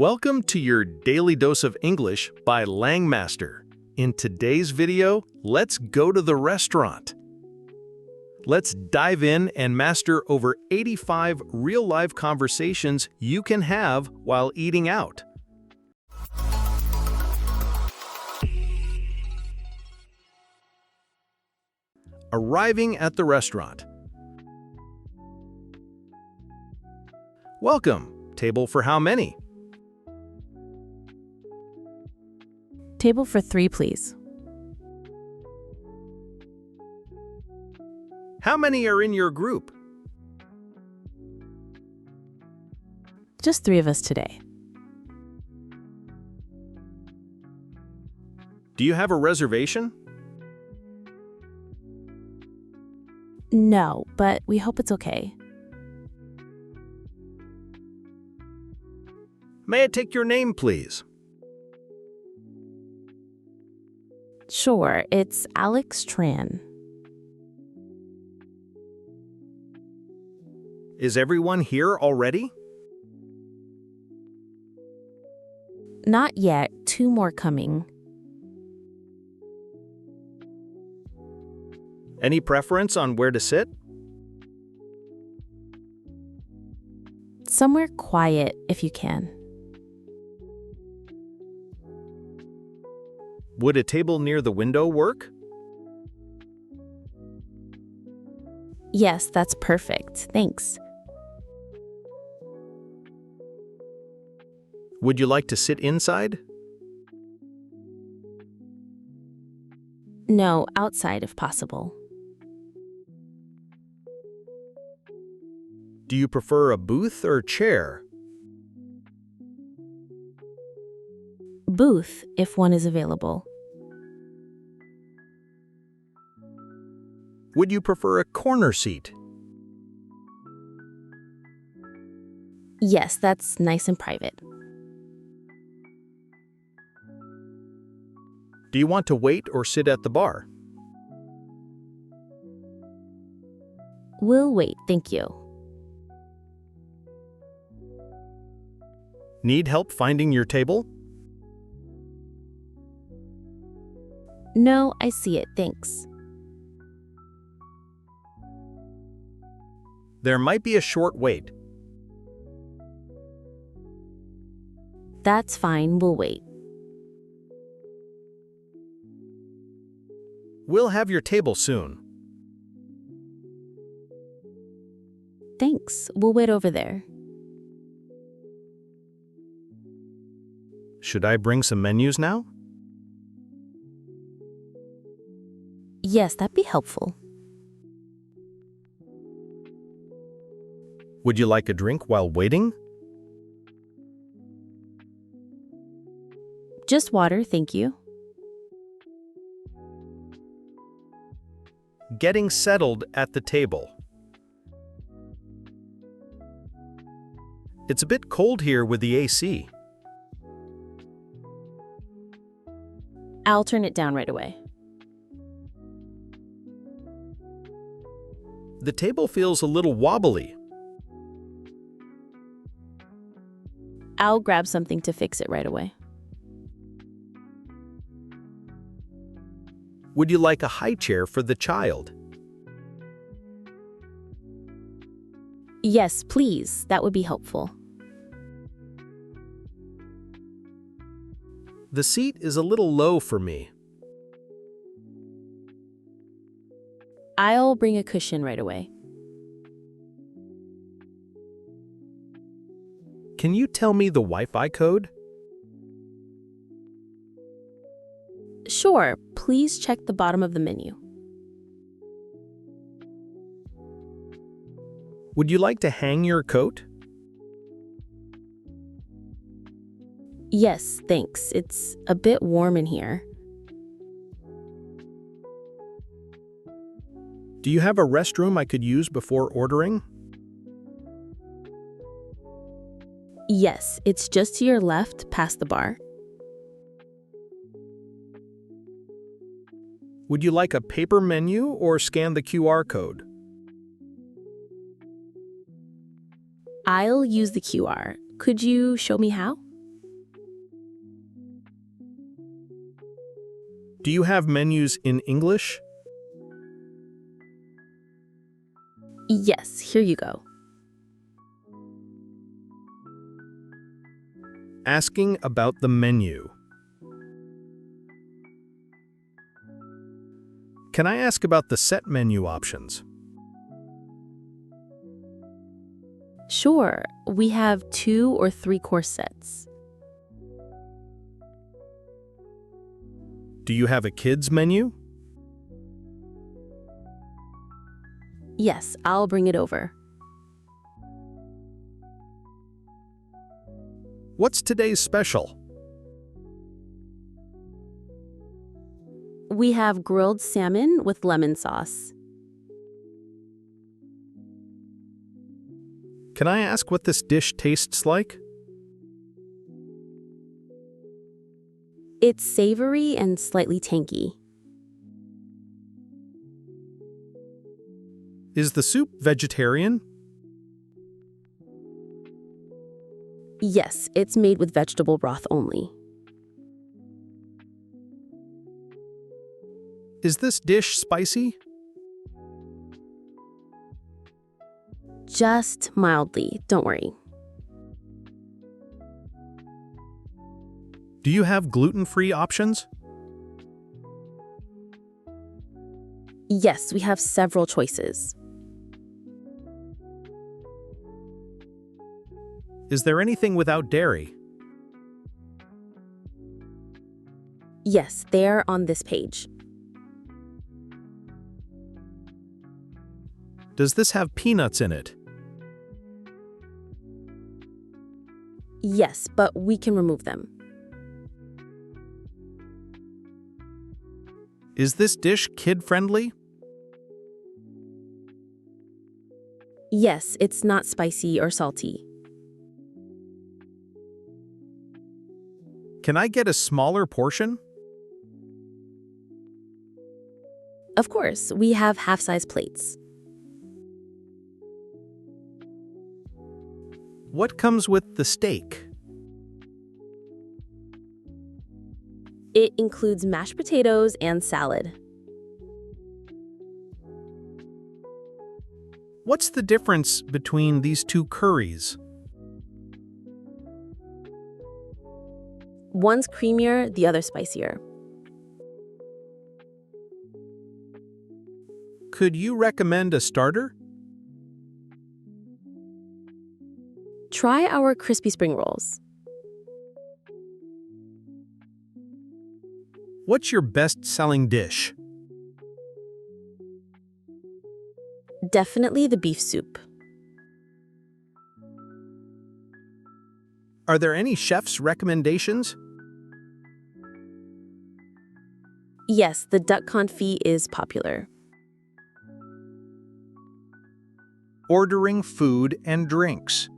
Welcome to your Daily Dose of English by Langmaster. In today's video, let's go to the restaurant. Let's dive in and master over 85 real-life conversations you can have while eating out. Arriving at the restaurant. Welcome. Table for how many? Table for 3, please. How many are in your group? Just 3 of us today. Do you have a reservation? No, but we hope it's okay. May I take your name, please? Sure, it's Alex Tran. Is everyone here already? Not yet, 2 more coming. Any preference on where to sit? Somewhere quiet, if you can. Would a table near the window work? Yes, that's perfect. Thanks. Would you like to sit inside? No, outside if possible. Do you prefer a booth or chair? Booth, if one is available. Would you prefer a corner seat? Yes, that's nice and private. Do you want to wait or sit at the bar? We'll wait, thank you. Need help finding your table? No, I see it, thanks. There might be a short wait. That's fine, we'll wait. We'll have your table soon. Thanks, we'll wait over there. Should I bring some menus now? Yes, that'd be helpful. Would you like a drink while waiting? Just water, thank you. Getting settled at the table. It's a bit cold here with the AC. I'll turn it down right away. The table feels a little wobbly. I'll grab something to fix it right away. Would you like a high chair for the child? Yes, please, that would be helpful. The seat is a little low for me. I'll bring a cushion right away. Can you tell me the Wi-Fi code? Sure, please check the bottom of the menu. Would you like to hang your coat? Yes, thanks. It's a bit warm in here. Do you have a restroom I could use before ordering? Yes, it's just to your left, past the bar. Would you like a paper menu or scan the QR code? I'll use the QR. Could you show me how? Do you have menus in English? Yes, here you go. Asking about the menu. Can I ask about the set menu options? Sure, we have 2 or 3 course sets. Do you have a kids menu? Yes, I'll bring it over. What's today's special? We have grilled salmon with lemon sauce. Can I ask what this dish tastes like? It's savory and slightly tangy. Is the soup vegetarian? Yes, it's made with vegetable broth only. Is this dish spicy? Just mildly, don't worry. Do you have gluten-free options? Yes, we have several choices. Is there anything without dairy? Yes, they're on this page. Does this have peanuts in it? Yes, but we can remove them. Is this dish kid-friendly? Yes, it's not spicy or salty. Can I get a smaller portion? Of course, we have half-size plates. What comes with the steak? It includes mashed potatoes and salad. What's the difference between these two curries? One's creamier, the other spicier. Could you recommend a starter? Try our crispy spring rolls. What's your best-selling dish? Definitely the beef soup. Are there any chef's recommendations? Yes, the duck confit is popular. Ordering food and drinks.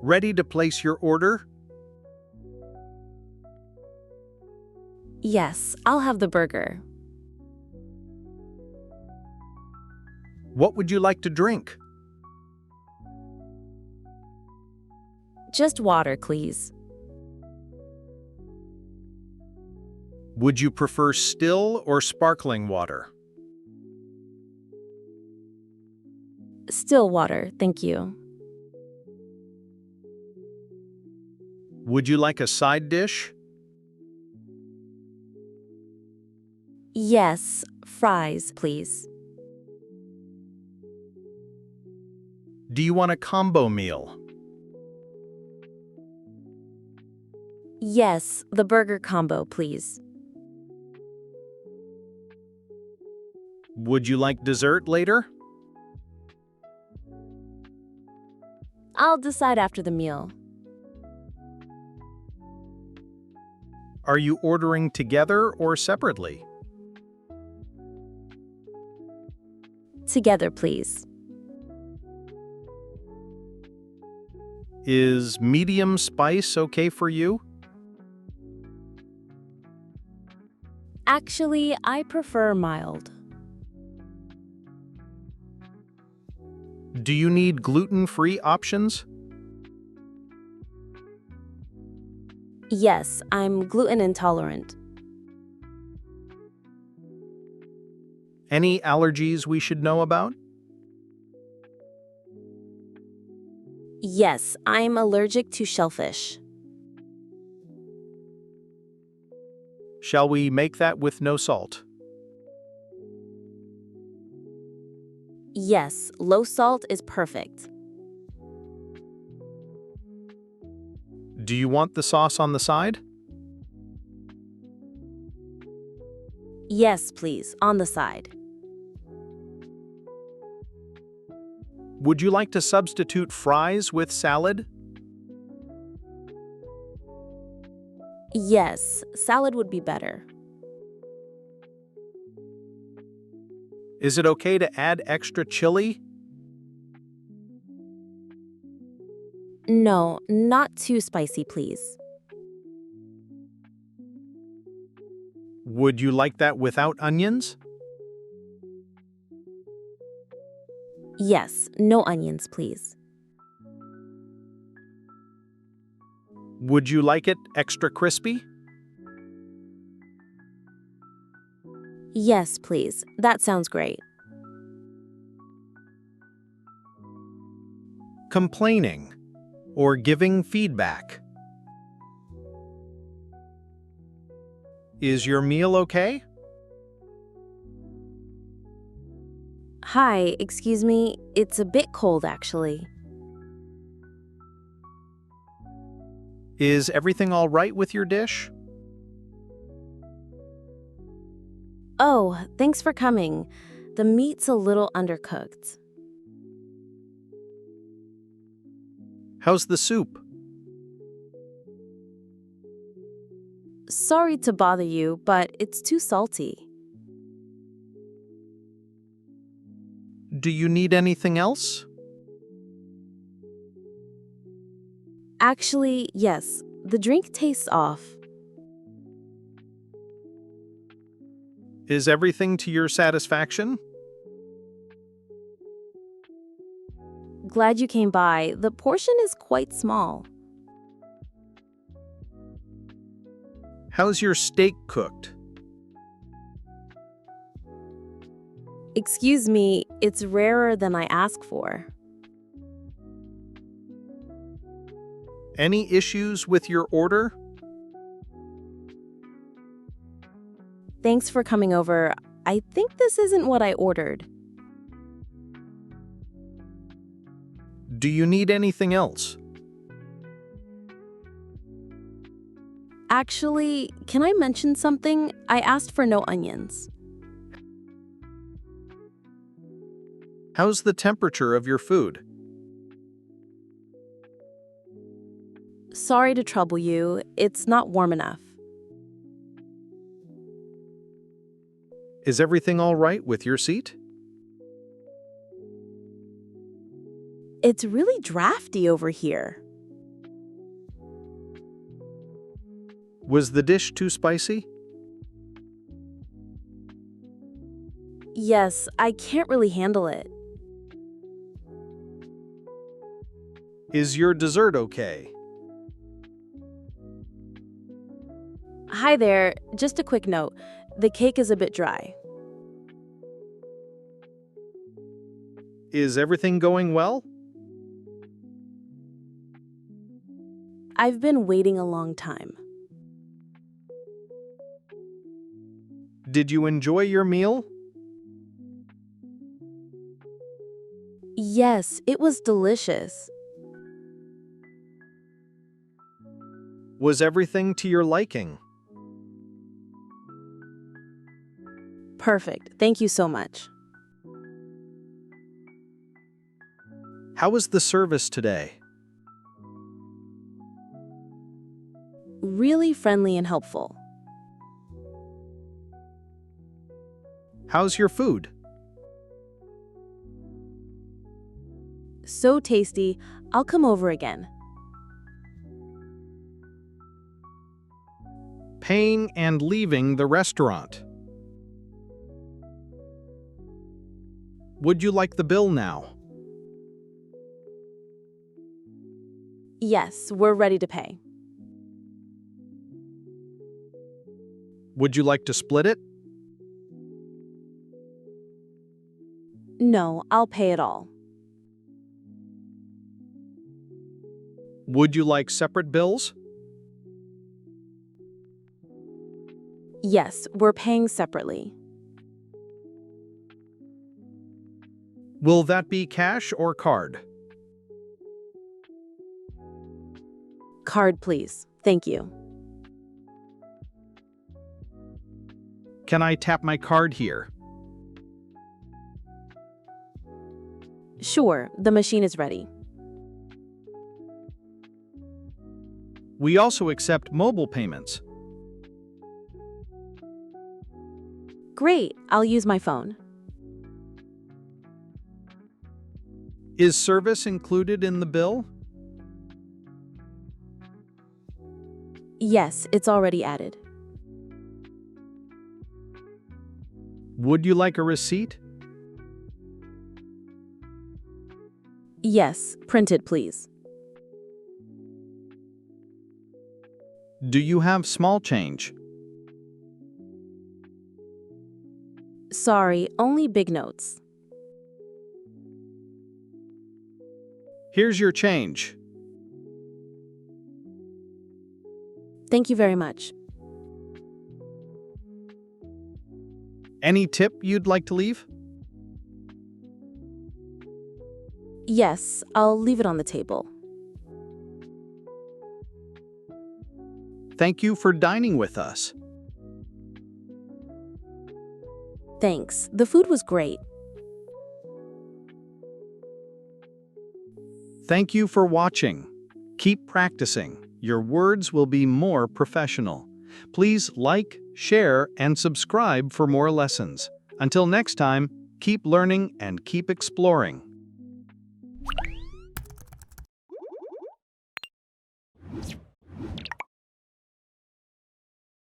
Ready to place your order? Yes, I'll have the burger. What would you like to drink? Just water, please. Would you prefer still or sparkling water? Still water, thank you. Would you like a side dish? Yes, fries, please. Do you want a combo meal? Yes, the burger combo, please. Would you like dessert later? I'll decide after the meal. Are you ordering together or separately? Together, please. Is medium spice okay for you? Actually, I prefer mild. Do you need gluten-free options? Yes, I'm gluten intolerant. Any allergies we should know about? Yes, I'm allergic to shellfish. Shall we make that with no salt? Yes, low salt is perfect. Do you want the sauce on the side? Yes, please, on the side. Would you like to substitute fries with salad? Yes, salad would be better. Is it okay to add extra chili? No, not too spicy, please. Would you like that without onions? Yes, no onions, please. Would you like it extra crispy? Yes, please. That sounds great. Complaining or giving feedback. Is your meal okay? Hi, excuse me. It's a bit cold, actually. Is everything all right with your dish? Oh, thanks for coming. The meat's a little undercooked. How's the soup? Sorry to bother you, but it's too salty. Do you need anything else? Actually, yes. The drink tastes off. Is everything to your satisfaction? Glad you came by. The portion is quite small. How's your steak cooked? Excuse me, it's rarer than I asked for. Any issues with your order? Thanks for coming over. I think this isn't what I ordered. Do you need anything else? Actually, can I mention something? I asked for no onions. How's the temperature of your food? Sorry to trouble you. It's not warm enough. Is everything all right with your seat? It's really drafty over here. Was the dish too spicy? Yes, I can't really handle it. Is your dessert okay? Hi there, just a quick note. The cake is a bit dry. Is everything going well? I've been waiting a long time. Did you enjoy your meal? Yes, it was delicious. Was everything to your liking? Perfect. Thank you so much. How was the service today? Really friendly and helpful. How's your food? So tasty. I'll come over again. Paying and leaving the restaurant. Would you like the bill now? Yes, we're ready to pay. Would you like to split it? No, I'll pay it all. Would you like separate bills? Yes, we're paying separately. Will that be cash or card? Card, please. Thank you. Can I tap my card here? Sure, the machine is ready. We also accept mobile payments. Great, I'll use my phone. Is service included in the bill? Yes, it's already added. Would you like a receipt? Yes, printed, please. Do you have small change? Sorry, only big notes. Here's your change. Thank you very much. Any tip you'd like to leave? Yes, I'll leave it on the table. Thank you for dining with us. Thanks, the food was great. Thank you for watching. Keep practicing. Your words will be more professional. Please like, share, and subscribe for more lessons. Until next time, keep learning and keep exploring.